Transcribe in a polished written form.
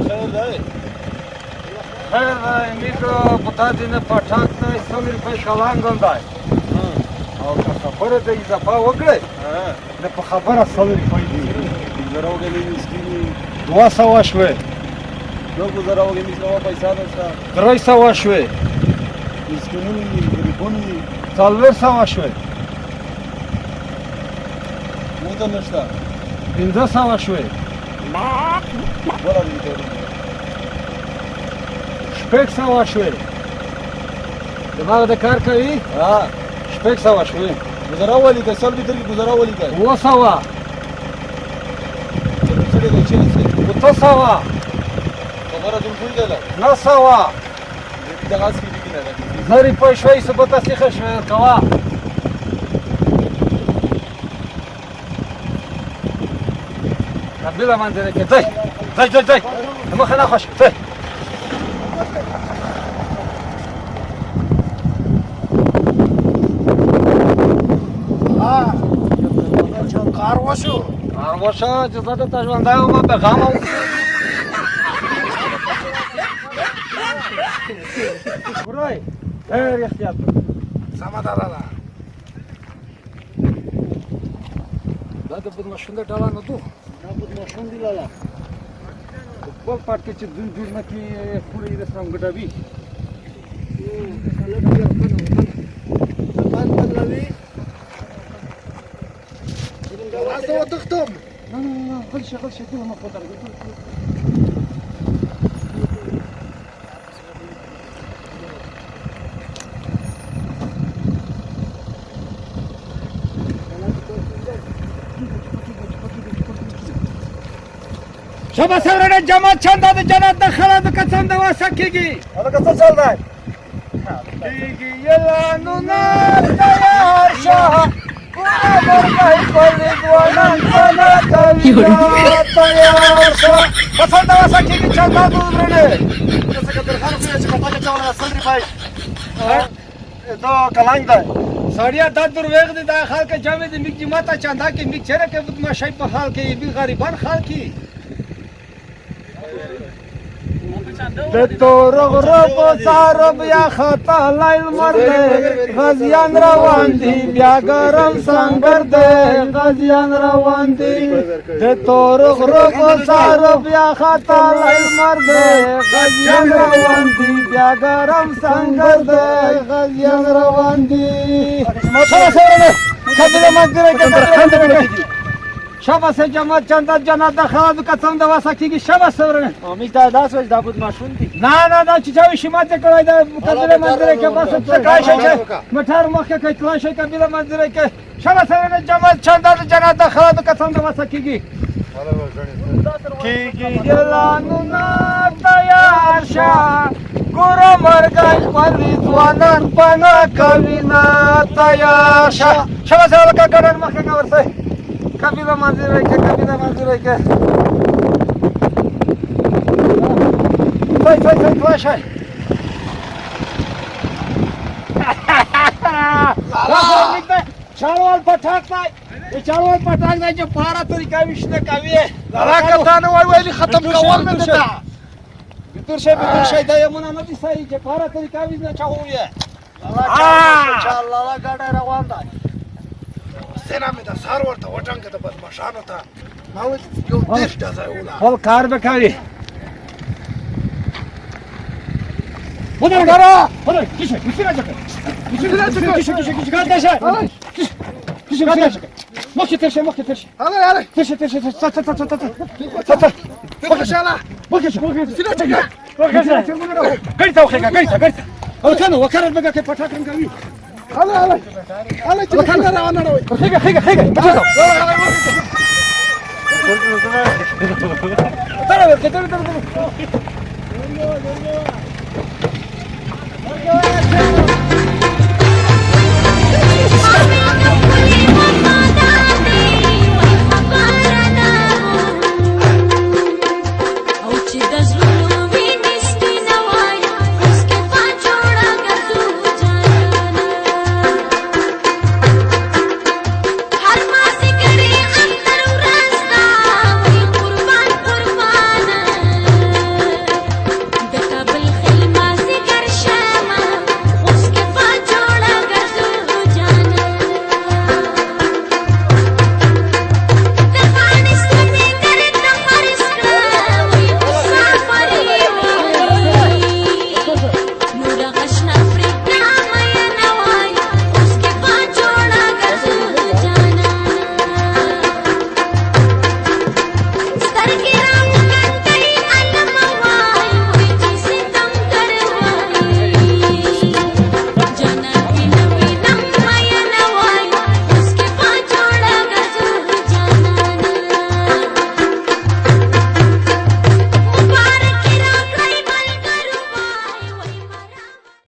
خیر دی میگه پتا دینه پټاک نه 100 روپۍ کلان ګندای او که خبره د اضافه وکړې نو په خبره 100 روپۍ دي زراوګلې مسکینی 200 شوې نو زراوګلې مسکینه پیسې ده 300 شوې مسکینی غریبونی 400 شوې مو ته نشته 500 شوې ولا دې 600 شوې دماغ د کار کوي ها 600 شوې زراوګلې که سل متر کې زراوګلې که 200 څه دې چې 300 خبره دې کوی ده 900 د غاز کې دي کنه زری په شوي سبته سیخه شوي کوا قبله منظره کې ځای مخه نه خوش ځای کار وشو چې زه ته ژوندی وم پیغام ورای ډېر احتیاط سمه ده لالا دا د بدماشون د ډاله نه دو دا بدماشون دي لالا په پټ کې چې دوی جوړ نه کې پوره یې سم ګټوي تاسو وتختم نه غل شي دغه ما خطر شبا سره جماعت چند د جنت د خلد قسم د واسه کیږي هغه څه چل دی کیږي یلانو نه تیار شه مرګای پرې دوانان پنا کوي تیار شه قسم د واسه کیږي چند د ورنه څه کتر خان خو چې په پاکه چاونه سل ری پای دا کلنګ دی سړیا د دروغ دي د خلک جامې د میګ ماته چاندا کې میګ چیرې کې بد ما شي په حال کې بي غریبان خلک د تور غرب سارب یا خطا لایل مرده غزیان روان دي بیا ګرم سنگر ده غزیان روان دي د تور غرب سارب یا خطا لایل مرده غزیان روان دي بیا ګرم سنگر ده غزیان روان دي شابه سره کبل منځره کې شابه سه جماعت چند جنات د خلد قسم د واسه کیږي شابه سره امید دا داس وځ دا بدماشون دي نه دا چې چاوي شماته کړای دا کبل منځره کې بس څه کای شي مټار مخه کې کړای شي کبل منځره کې شابه سره جماعت چند جنات د خلد قسم د واسه کیږي کیږي جلانو نا تیار شه ګورو مرګای پرې ځوانان پنا کوي نا تیار شه شابه سره کګړن مخه کې ورسې کبیله منظره کې توی شای چاروال پټاک دی چاروال پټاک دی چې پاره طریقه وشته کوي لالا کتانه وای ختم کول مې ده بتور شای دا یمونه نه دي صحیح چې پاره طریقه وشته چاوي لالا ګاډه روان ده سینا مې د سار ورته وټنګ د بدمعشانو ته ما وې یو دیش د ځای ولا خپل کار به کوي ودرګرا کیشه مخکې ترشه هله ترشه او کنه وکړه بګه کې پټاکم کوي هله چې څنګه روانه راوي خېګه او چې د